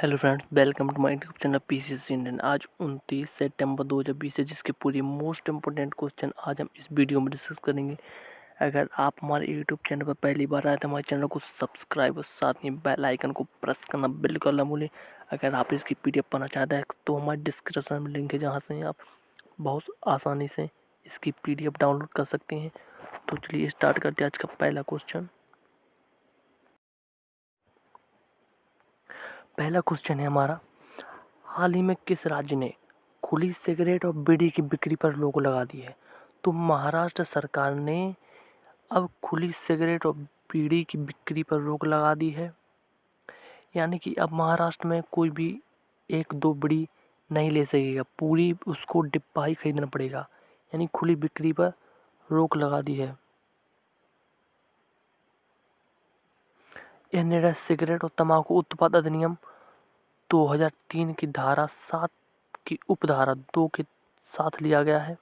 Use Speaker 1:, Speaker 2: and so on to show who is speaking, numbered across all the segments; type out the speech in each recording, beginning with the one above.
Speaker 1: Hello friends, welcome to my YouTube channel PCS Indian. आज 29 सितंबर 2020 है, जिसके पूरी मोस्ट इंपोर्टेंट क्वेश्चन आज हम इस वीडियो में डिस्कस करेंगे। अगर आप हमारे यूट्यूब चैनल पर पहली बार आए तो हमारे चैनल को सब्सक्राइब और साथ ही बेल आइकन को प्रेस करना बिल्कुल ना भूलें। अगर आप इसकी पीडीएफ पढ़ना चाहते हैं तो हमारे डिस्क्रिप्शन में लिंक है, जहाँ से आप बहुत आसानी से इसकी पीडीएफ डाउनलोड कर सकते हैं। तो चलिए स्टार्ट करते हैं आज का पहला क्वेश्चन। पहला क्वेश्चन है हमारा, हाल ही में किस राज्य ने खुली सिगरेट और बीड़ी की बिक्री पर रोक लगा दी है? तो महाराष्ट्र सरकार ने अब खुली सिगरेट और बीड़ी की बिक्री पर रोक लगा दी है। यानी कि अब महाराष्ट्र में कोई भी एक दो बीड़ी नहीं ले सकेगा, पूरी उसको डिब्बा ही खरीदना पड़ेगा। यानी खुली बिक्री पर रोक लगा दी है। यह निर्णय सिगरेट और तंबाकू उत्पाद अधिनियम 2003 की धारा 7 की उपधारा 2 के साथ लिया गया है।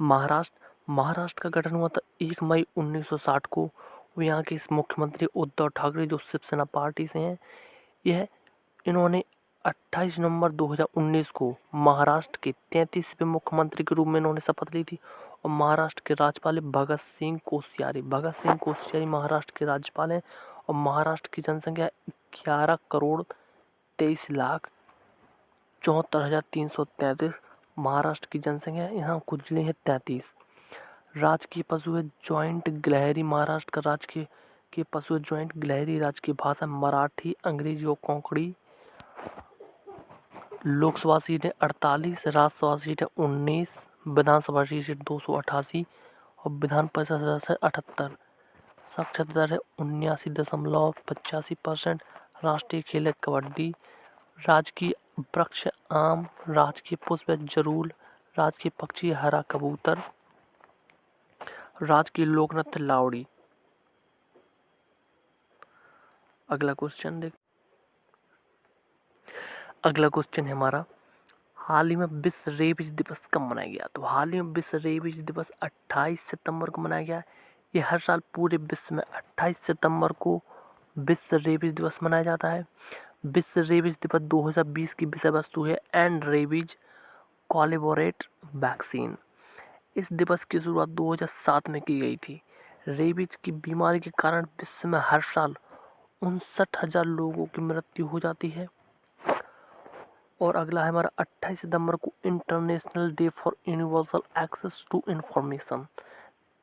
Speaker 1: महाराष्ट्र का गठन हुआ था 1 मई 1960 को। यहाँ के इस मुख्यमंत्री उद्धव ठाकरे, जो शिवसेना पार्टी से हैं, इन्होंने 28 नवंबर 2019 को महाराष्ट्र के 33वें मुख्यमंत्री के रूप में इन्होंने शपथ ली थी। और महाराष्ट्र के राज्यपाल भगत सिंह कोश्यारी महाराष्ट्र के राज्यपाल हैं। और महाराष्ट्र की जनसंख्या 11,64,74,333 महाराष्ट्र की जनसंख्या है। यहाँ कुछ जिले हैं 33। राजकीय पशु है ज्वाइंट गिलहरी। महाराष्ट्र का राजकीय के पशु है ज्वाइंट गिलहरी। राजकीय भाषा मराठी, अंग्रेजी और कोंकणी। लोकसभा सीट है 48, राज्यसभा सीट है 19, विधानसभा सीट है 288 और विधान परिषद सदस्य है 78। साक्षरता दर है 79.85%। राष्ट्रीय खेल है कबड्डी। राजकीय वृक्ष आम। राजकीय पुष्प है जरूल। राजकीय पक्षी हरा कबूतर। राजकीय लोक नृत्य लावड़ी। अगला क्वेश्चन है हमारा, हाल ही में विश्व रेबीज दिवस कब मनाया गया? तो हाल ही में विश्व रेबीज दिवस 28 सितंबर को मनाया गया। ये हर साल पूरे विश्व में 28 सितंबर को विश्व रेबीज दिवस मनाया जाता है। विश्व रेबीज दिवस 2020 की विषय वस्तु है एंड रेबीज कोलैबोरेट वैक्सीन। इस दिवस की शुरुआत 2007 में की गई थी। रेबीज की बीमारी के कारण विश्व में हर साल 59,000 लोगों की मृत्यु हो जाती है। और अगला है हमारा 28 सितंबर को international day for universal access to information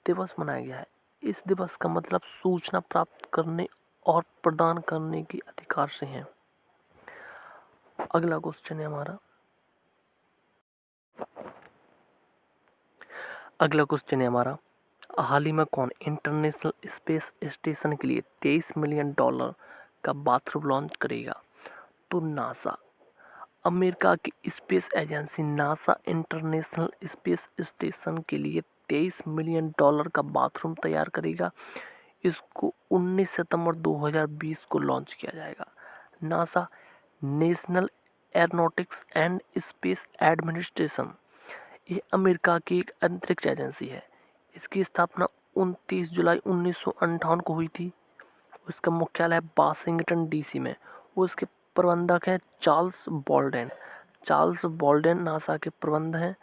Speaker 1: दिवस मनाया गया है। इस दिवस का मतलब सूचना प्राप्त करने और प्रदान करने के अधिकार से है। अगला क्वेश्चन है हमारा, हाल ही में कौन इंटरनेशनल स्पेस स्टेशन के लिए $23 मिलियन का बाथरूम लॉन्च करेगा? तो नासा। अमेरिका की space agency NASA international space station के लिए $23 मिलियन का बाथरूम तैयार करेगा। इसको 19 सितंबर 2020 को लॉन्च किया जाएगा। NASA national aeronautics and space administration, ये अमेरिका की एक अंतरिक्ष एजेंसी है। इसकी स्थापना 29 जुलाई 1958 को हुई थी। उसका मुख्यालय वाशिंगटन डीसी में। वो इसके प्रबंधक हैं चार्ल्स बॉल्डेन नासा के प्रबंधक हैं।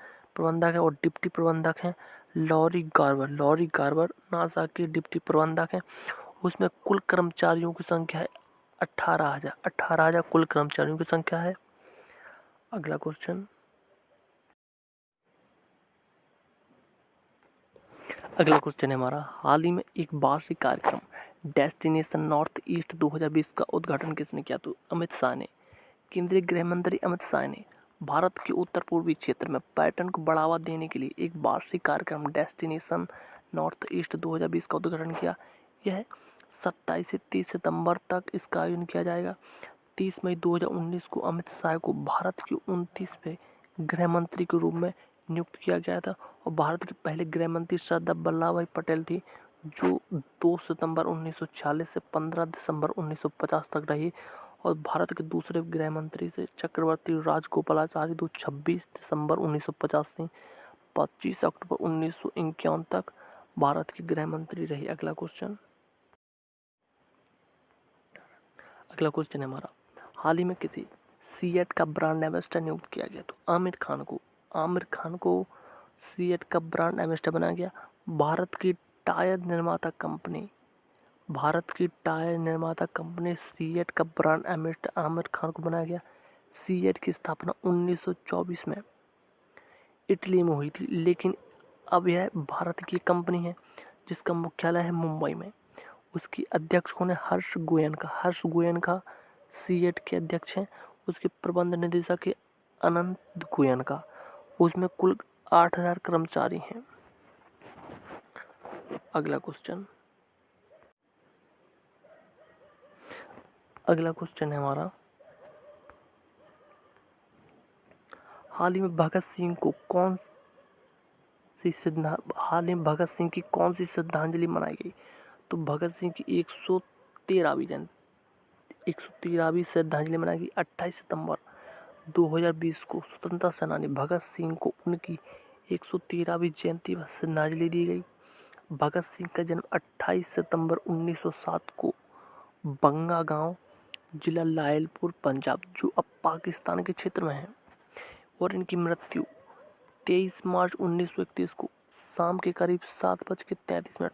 Speaker 1: और डिप्टी प्रबंधक हैं लॉरी गार्बर नासा के डिप्टी प्रबंधक हैं। उसमें कुल कर्मचारियों की संख्या है 18,000 कुल कर्मचारियों की संख्या है। अगला क्वेश्चन है हमारा, हाल ही में एक वार्षिक कार्यक्रम डेस्टिनेशन नॉर्थ ईस्ट 2020 का उद्घाटन किसने किया? तो अमित शाह ने। केंद्रीय गृह मंत्री अमित शाह ने भारत के उत्तर पूर्वी क्षेत्र में पर्यटन को बढ़ावा देने के लिए एक वार्षिक कार्यक्रम डेस्टिनेशन नॉर्थ ईस्ट 2020 का उद्घाटन किया। यह 27 से 30 सितंबर तक इसका आयोजन किया जाएगा। 30 मई 2019 को अमित शाह को भारत के 29वें गृह मंत्री के रूप में नियुक्त किया गया था। और भारत के पहले गृह मंत्री सरदार वल्लभ भाई पटेल थी, जो 2 सितंबर 1946 से 15 दिसंबर 1950 तक रही। और भारत के दूसरे गृह मंत्री से चक्रवर्ती राजगोपालाचारी, जो 26 दिसंबर 1950 से 25 अक्टूबर 1951 तक भारत के गृह मंत्री रही। अगला क्वेश्चन है हमारा, हाल ही में किसी सीएट का ब्रांड एम्बेसडर नियुक्त किया गया? तो आमिर खान को सीएट का ब्रांड एम्बेसडर बनाया गया। भारत की टायर निर्माता कंपनी सीएट का ब्रांड एम्बेसडर आमिर खान को बनाया गया। सीएट की स्थापना 1924 में इटली में हुई थी, लेकिन अब यह भारत की कंपनी है जिसका मुख्यालय है मुंबई में। उसकी अध्यक्ष कौन है? हर्ष गोयनका सीएट के अध्यक्ष हैं। उसके प्रबंध निदेशक है अनंत गोयनका। उसमें कुल 8000 कर्मचारी हैं। अगला क्वेश्चन है हमारा, हाल ही में भगत सिंह की कौन सी श्रद्धांजलि मनाई गई? तो भगत सिंह की 113वीं श्रद्धांजलि मनाई गई 28 सितंबर 2020 को। स्वतंत्रता सेनानी भगत सिंह को उनकी 113वीं जयंती पर श्रद्धांजलि दी गई। भगत सिंह का जन्म 28 सितंबर 1907 को बंगा गांव, जिला लायलपुर, पंजाब, जो अब पाकिस्तान के क्षेत्र में है, और इनकी मृत्यु 23 मार्च 1931 को शाम के करीब 7:33 पर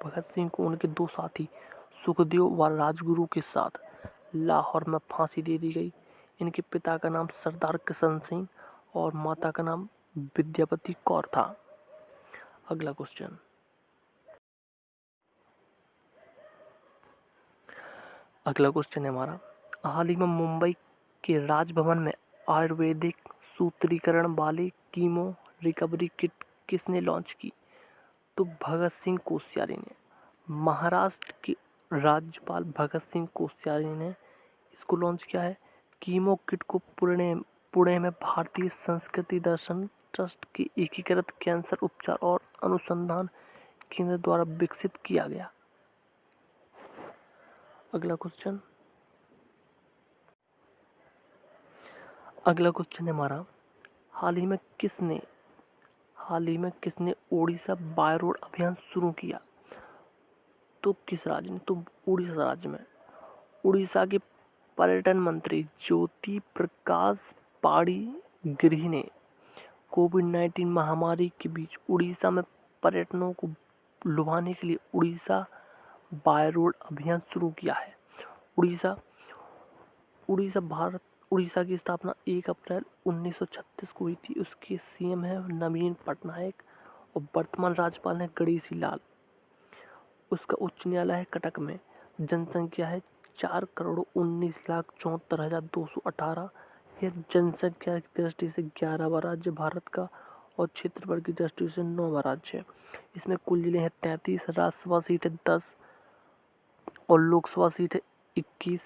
Speaker 1: भगत सिंह को उनके दो साथी सुखदेव व राजगुरु के साथ लाहौर में फांसी दे दी गई। इनके पिता का नाम सरदार किशन सिंह और माता का नाम विद्यावती कौर था। अगला क्वेश्चन है हमारा, हाल ही में मुंबई के राजभवन में आयुर्वेदिक सूत्रीकरण वाले कीमो रिकवरी किट किसने लॉन्च की? तो भगत सिंह कोश्यारी ने। महाराष्ट्र के राज्यपाल भगत सिंह कोश्यारी ने इसको लॉन्च किया है। कीमो किट को पुणे में भारतीय संस्कृति दर्शन ट्रस्ट के एकीकृत कैंसर उपचार और अनुसंधान केंद्र द्वारा विकसित किया गया। अगला क्वेश्चन है हमारा, हाल ही में किसने ओडिशा बाय रोड अभियान शुरू किया? तो किस राज्य ने? तो उड़ीसा राज्य में। उड़ीसा के पर्यटन मंत्री ज्योति प्रकाश पाणिग्राही ने कोविड-19 महामारी के बीच उड़ीसा में पर्यटकों को लुभाने के लिए उड़ीसा बाय रोड अभियान शुरू किया है। उड़ीसा की स्थापना 1 अप्रैल 1936 को हुई थी। उसके सीएम है नवीन पटनायक और वर्तमान राज्यपाल है गणेशी लाल। उसका उच्च न्यायालय है कटक में। जनसंख्या है 4,19,74,218। यह जनसंख्या की दृष्टि से 11वां राज्य भारत का और क्षेत्रफल की दृष्टि से 9वां राज्य है। इसमें कुल जिले हैं 33, राज्यसभा सीट है 10 और लोकसभा सीट है 21।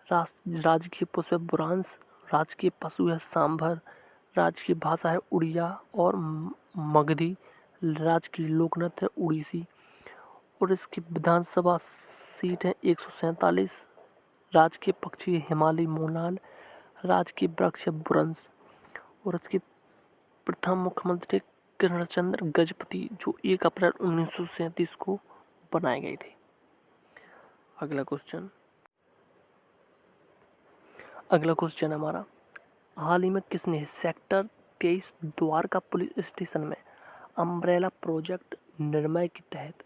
Speaker 1: राजकीय पुष्प है बुरांश, राजकीय पशु है सांभर, राजकीय भाषा है उड़िया और मगधी, राजकीय लोकनृत्य है उड़ीसी, और इसकी विधानसभा सीट है 147। राजकीय पक्षी है हिमालय मोनाल, राजकीय वृक्ष है बुरंश, और इसके प्रथम मुख्यमंत्री कृष्णचंद्र गजपति, जो 1 अप्रैल 1937 को बनाए गए थे। अगला क्वेश्चन हमारा, हाल ही में किसने सेक्टर 23 द्वारका पुलिस स्टेशन में अम्ब्रेला प्रोजेक्ट निर्मय के तहत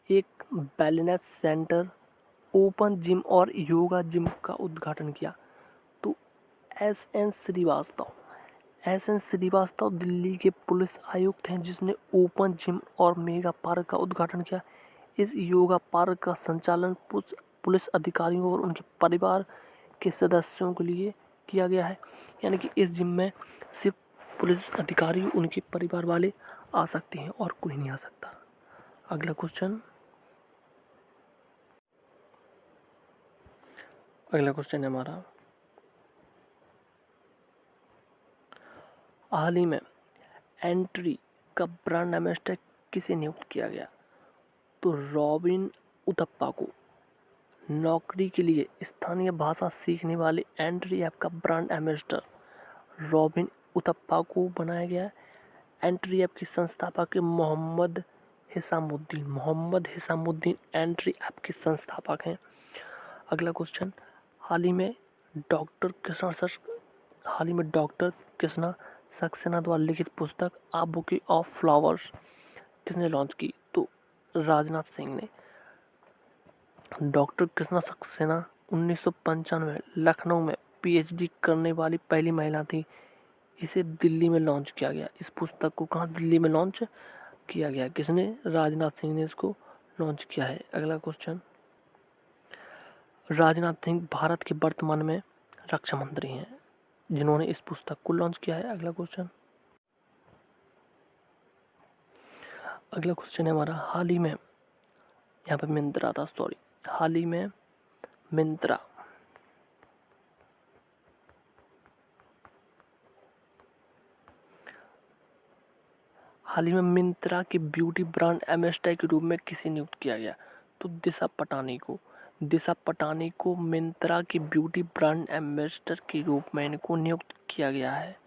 Speaker 1: एक वेलनेस सेंटर, ओपन जिम और योगा जिम का उद्घाटन किया? तो एस.एन. श्रीवास्तव दिल्ली के पुलिस आयुक्त हैं जिसने ओपन जिम और मेगा पार्क का उद्घाटन किया। इस योगा पार्क का संचालन पुलिस अधिकारियों और उनके परिवार के सदस्यों के लिए किया गया है, यानी कि इस जिम में सिर्फ पुलिस अधिकारी उनके परिवार वाले आ सकते हैं और कोई नहीं आ सकता। अगला क्वेश्चन है हमारा, हाल ही में एंट्री का ब्रांड एम्बेसडर किसे नियुक्त किया गया? तो रॉबिन उथप्पा को। नौकरी के लिए स्थानीय भाषा सीखने वाले एंट्री ऐप का ब्रांड एम्बेसडर रॉबिन उथप्पा को बनाया गया। एंट्री ऐप के संस्थापक मोहम्मद हिसामुद्दीन एंट्री ऐप के संस्थापक हैं। अगला क्वेश्चन, हाल ही में हाल ही में डॉक्टर कृष्णा सक्सेना द्वारा लिखित पुस्तक आ बुके ऑफ फ्लावर्स किसने लॉन्च की? तो राजनाथ सिंह ने। डॉक्टर कृष्णा सक्सेना 1995 में लखनऊ में पीएचडी करने वाली पहली महिला थी। इसे दिल्ली में लॉन्च किया गया। इस पुस्तक को कहाँ दिल्ली में लॉन्च किया गया? किसने? राजनाथ सिंह ने इसको लॉन्च किया है। अगला क्वेश्चन, राजनाथ सिंह भारत के वर्तमान में रक्षा मंत्री हैं जिन्होंने इस पुस्तक को लॉन्च किया है। अगला क्वेश्चन है हमारा, हाल ही में, यहाँ पे मिंत्रा था, सॉरी, हाल ही में मिंत्रा के ब्यूटी ब्रांड एम्बेसडर के रूप में किसे नियुक्त किया गया? तो दिशा पटानी को मिंत्रा के ब्यूटी ब्रांड एम्बेसडर के रूप में इनको नियुक्त किया गया है।